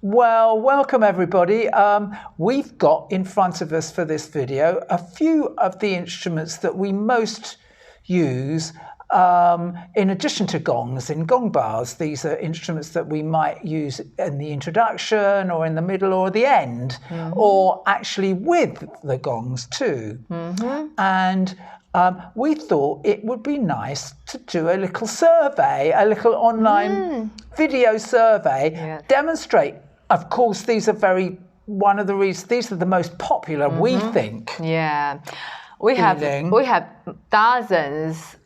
Well, welcome everybody. We've got in front of us for this video a few of the instruments that we most use in addition to gongs in gong bars. These are instruments that we might use in the introduction or in the middle or the end, or actually with the gongs too. And we thought it would be nice to do a little survey, a little online video survey, demonstrate. Of course, these are the most popular, we think. Yeah. We have dozens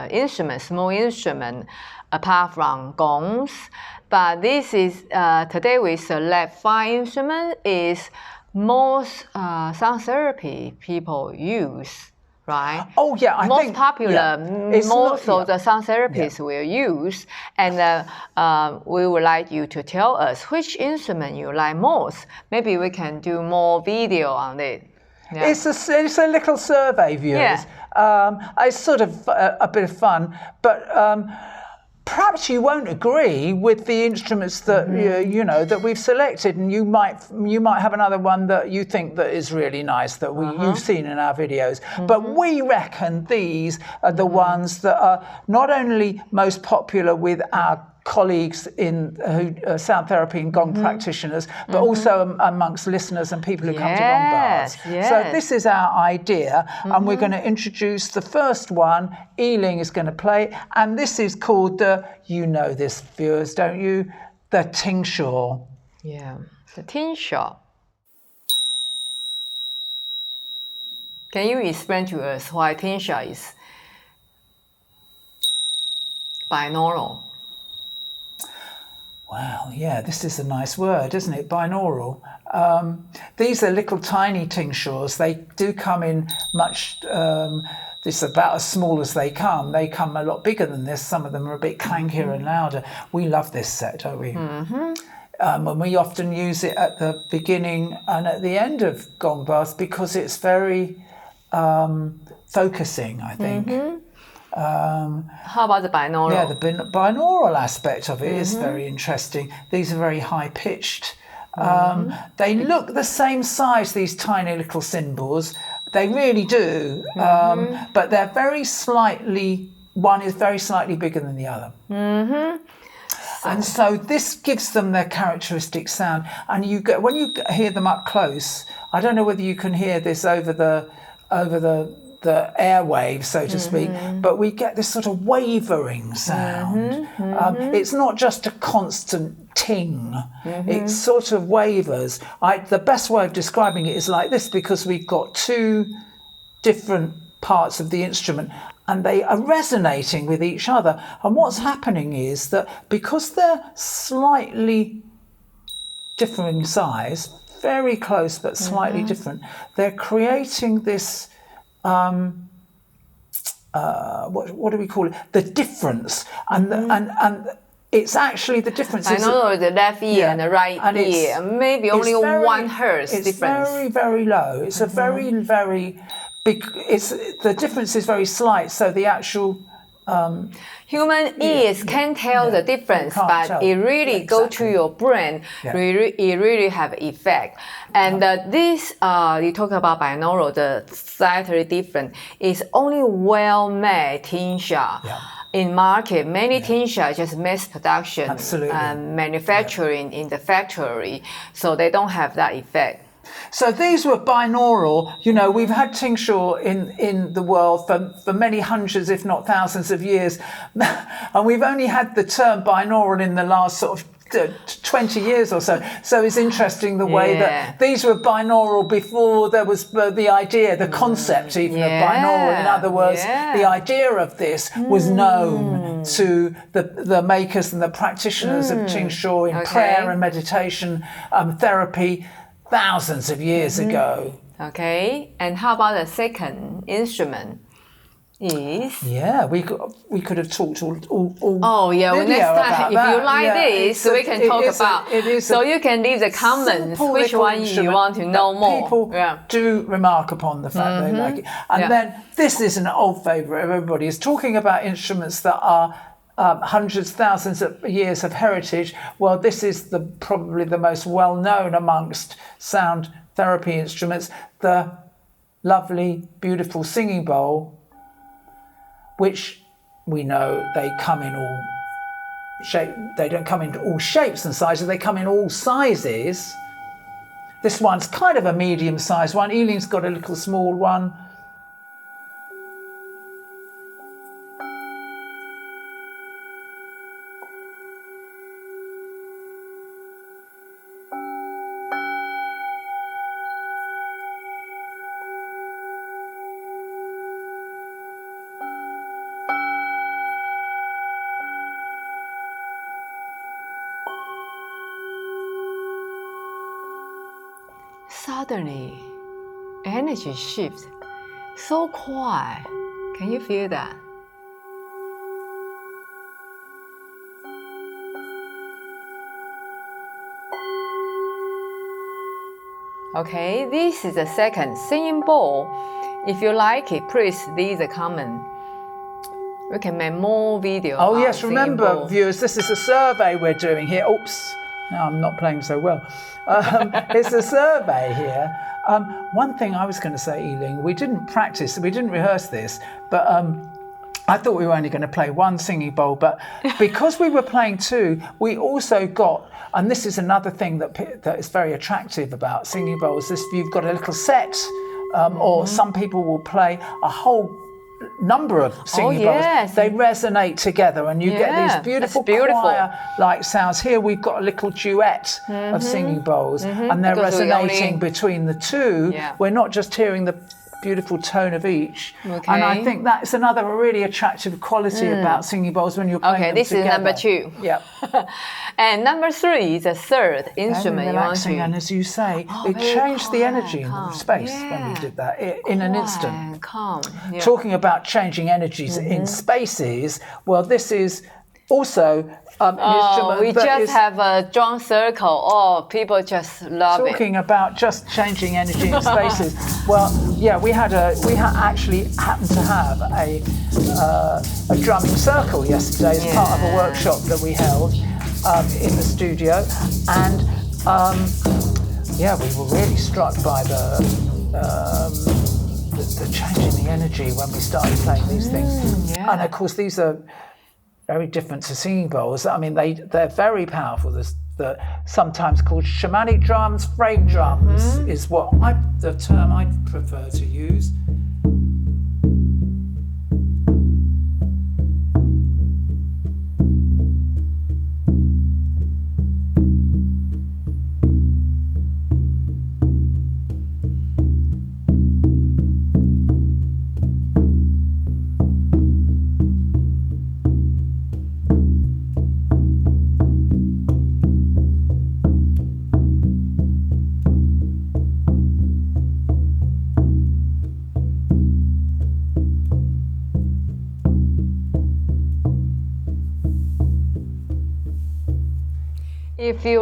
instruments, small instruments, apart from gongs. But this is today we select 5 instruments is most sound therapy people use, right? Oh yeah, I most think popular. Most of the sound therapists will use, and we would like you to tell us which instrument you like most. Maybe we can do more video on it. Yeah. It's a little survey, viewers. It's sort of a bit of fun, but perhaps you won't agree with the instruments that that we've selected, and you might have another one that you think that is really nice that you've seen in our videos. But we reckon these are the ones that are not only most popular with our colleagues in sound therapy and gong practitioners, but also amongst listeners and people who come to gong bars. So this is our idea, and we're going to introduce the first one. Eiling is going to play, and this is called you know this, viewers, don't you? The tingsha. Yeah, the tingsha. Can you explain to us why tingsha is binaural? Wow, yeah, this is a nice word, isn't it? Binaural. These are little tiny tingshas. They do come in much, this is about as small as they come. They come a lot bigger than this. Some of them are a bit clankier and louder. We love this set, don't we? And we often use it at the beginning and at the end of gong bars because it's very focusing, I think. How about the binaural? Yeah, the binaural aspect of it is very interesting. These are very high-pitched. They look the same size, these tiny little cymbals. They really do. But they're one is very slightly bigger than the other. And so this gives them their characteristic sound. And when you hear them up close, I don't know whether you can hear this over the airwaves, so to speak, but we get this sort of wavering sound. It's not just a constant ting, it sort of wavers. The best way of describing it is like this, because we've got 2 different parts of the instrument and they are resonating with each other. And what's happening is that because they're slightly differing size, very close but slightly different, they're creating this what do we call it? The difference, and it's actually the difference. I know the left ear and the right ear, maybe only 1 hertz difference. It's very, very low. It's a very, very big. The difference is very slight. So the actual human ears can tell the difference, but it really go to your brain. It really have effect. And this you talk about binaural, the slightly different is only well-made tingsha. In market, many tingsha just mass production and manufacturing in the factory, so they don't have that effect. So these were binaural. We've had tingsha in the world for many hundreds, if not thousands of years. And we've only had the term binaural in the last sort of 20 years or so. So it's interesting the way that these were binaural before there was the idea, the concept even of binaural. In other words, the idea of this was known to the makers and the practitioners of tingsha in prayer and meditation therapy thousands of years ago. Okay, and how about the second instrument? Is we could have talked all next time if you like this we can talk about so you can leave the comments which one you want to know more. People do remark upon the fact they like it, and then this is an old favorite of everybody, is talking about instruments that are hundreds, thousands of years of heritage. Well, this is probably the most well-known amongst sound therapy instruments, the lovely, beautiful singing bowl, which we know they come in all shape. They don't come in all shapes and sizes, they come in all sizes. This one's kind of a medium-sized one. Eileen's got a little small one. Suddenly, energy shifts so quiet. Can you feel that? Okay, this is the second singing bowl. If you like it, please leave a comment. We can make more videos. Oh yes, remember viewers, this is a survey we're doing here. Oops. No, I'm not playing so well. It's a survey here. One thing I was going to say, Eileen, we didn't practice, we didn't rehearse this, but I thought we were only going to play one singing bowl, but because we were playing two, we also got, and this is another thing that is very attractive about singing bowls, this you've got a little set, or some people will play a whole number of singing bowls. They resonate together and you get these beautiful choir-like sounds. Here we've got a little duet of singing bowls and they're resonating between the two. We're not just hearing the beautiful tone of each. And I think that's another really attractive quality about singing bowls when you're playing them this together. Is number two. Yeah. And number three is the third instrument. Relaxing, and as you say, it changed the energy in the space when we did that in an instant. Calm. Talking about changing energies in spaces, well, this is also an instrument. We just have a drum circle. Oh, people just love it. Talking about just changing energy in spaces. Well, yeah, we actually happened to have a drumming circle yesterday as part of a workshop that we held in the studio, and we were really struck by the change in the energy when we started playing these things. And of course, these are very different to singing bowls. I mean, they're very powerful. They're sometimes called shamanic drums, frame drums is the term I prefer to use. If you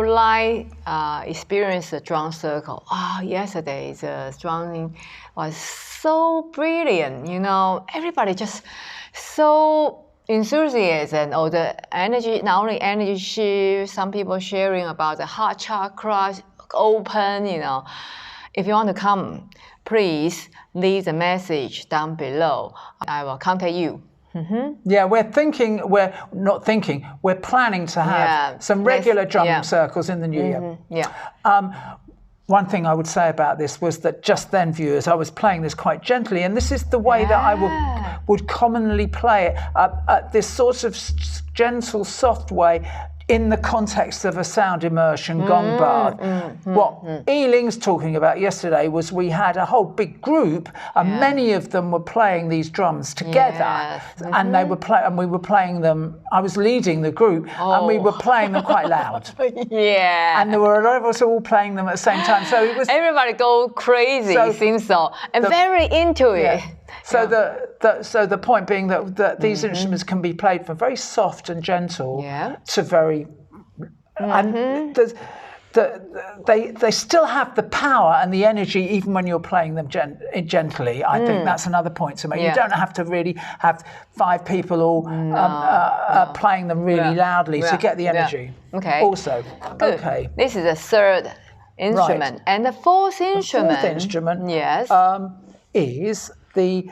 experience the drum circle, yesterday the drumming was so brilliant. Everybody just so enthusiastic, or the energy, not only energy shift, some people sharing about the heart chakra open. If you want to come, please leave the message down below. I will contact you. Yeah, we're planning to have some regular drum circles in the new year. One thing I would say about this was that just then, viewers, I was playing this quite gently, and this is the way that I would commonly play it, at this sort of gentle, soft way, in the context of a sound immersion gong bath. What Eiling's talking about yesterday was we had a whole big group, and many of them were playing these drums together, and they were and we were playing them. I was leading the group, and we were playing them quite loud. And there were a lot of us all playing them at the same time. So it was everybody go crazy, seems so, and very into it. So the point being that these instruments can be played from very soft and gentle to very, and they still have the power and the energy even when you're playing them gently. I think that's another point to make. You don't have to really have 5 people all playing them really loudly to get the energy. Okay. Also, good. Okay. This is the third instrument, and the fourth instrument. The fourth instrument. Yes. Is the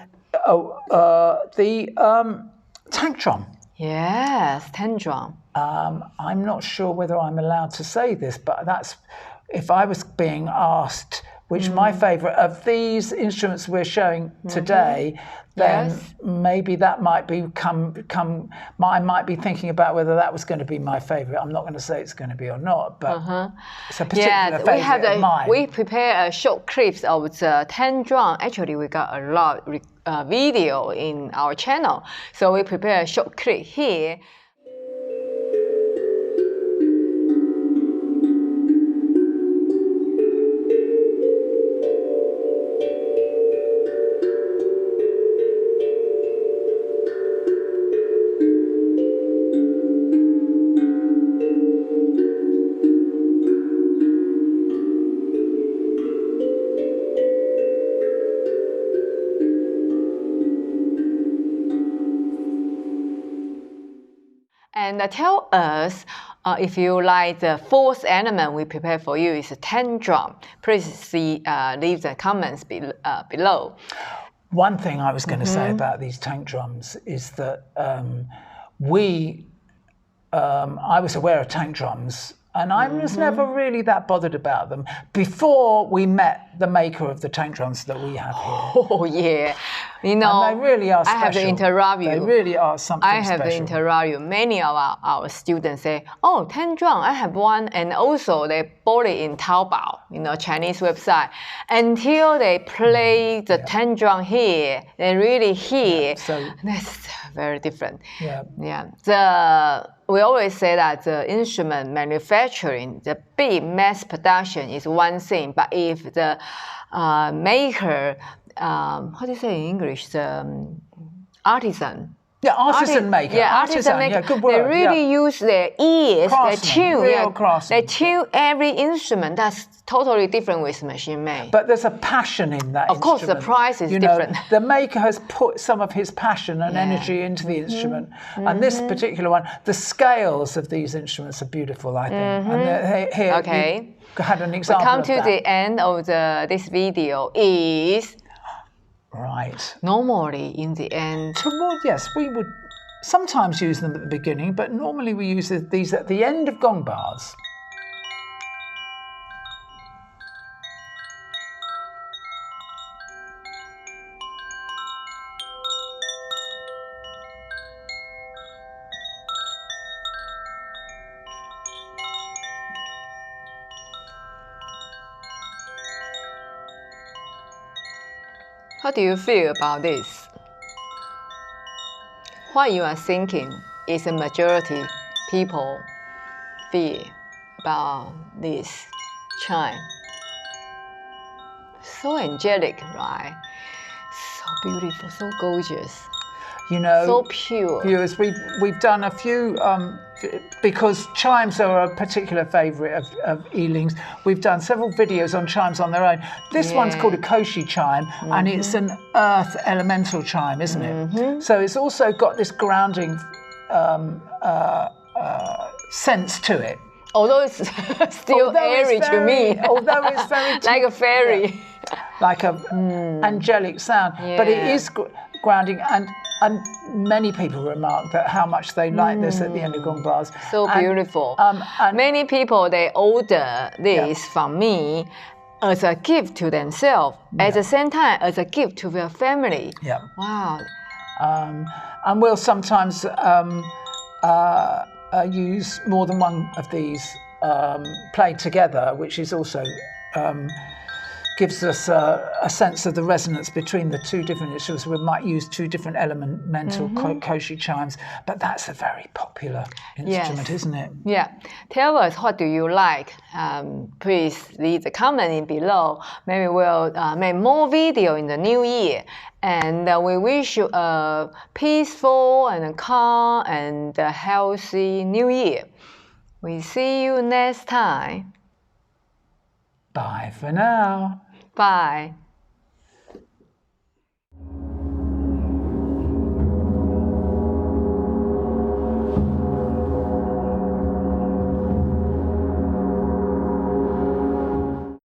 tank drum. Yes, tank drum. I'm not sure whether I'm allowed to say this, but that's if I was being asked which my favorite of these instruments we're showing today, then maybe that might I might be thinking about whether that was going to be my favorite. I'm not going to say it's going to be or not, but it's a particular favorite of mine. We prepare a short clips of the tank drum. Actually, we got a lot video in our channel, so we prepare a short clip here. And tell us if you like the fourth element we prepare for you is a tank drum. Please leave the comments below. One thing I was going to say about these tank drums is that I was aware of tank drums, and I was never really that bothered about them before we met the maker of the tank drums that we have here. Oh yeah, you know, and they really are special. I have to interrupt you. They really are something special. I have to interrupt you. Many of our students say, "Oh, tank drum, I have one," and also they bought it in Taobao, Chinese website. Until they play the tank drum here, they really hear. So that's very different. Yeah. We always say that the instrument manufacturing, the big mass production is one thing, but if the maker, how do you say in English, the artisan. Yeah, artisan maker. Artisan maker. Yeah, good word. They really use their ears. Craftsman, real craftsman. They tune every instrument. That's totally different with machine made. But there's a passion in that. Of course, the price is different. The maker has put some of his passion and energy into the instrument, and this particular one, the scales of these instruments are beautiful, I think. And here, you had an example. We come of to that. the end of this video. Is right. Normally, in the end. Yes, we would sometimes use them at the beginning, but normally we use these at the end of gong bars. How do you feel about this? What you are thinking is a majority people feel about this chime. So angelic, right? So beautiful, so gorgeous. So pure. Viewers, we've done a few because chimes are a particular favourite of Ealing's. We've done several videos on chimes on their own. This one's called a koshi chime, and it's an earth elemental chime, isn't it? So it's also got this grounding sense to it. Although it's still airy to me. Although it's very like a fairy. Like a angelic sound, but it is grounding, and many people remark that how much they like this at the end of gong bars. So beautiful. And many people, they order this from me as a gift to themselves, at the same time as a gift to their family. Yeah. Wow. And we'll sometimes use more than one of these played together, which is also gives us a sense of the resonance between the two different instruments. We might use two different elemental koshi chimes, but that's a very popular instrument, isn't it? Yeah. Tell us, what do you like? Please leave the comment in below. Maybe we'll make more video in the new year. And we wish you a peaceful and calm and healthy new year. We see you next time. Bye for now. Bye.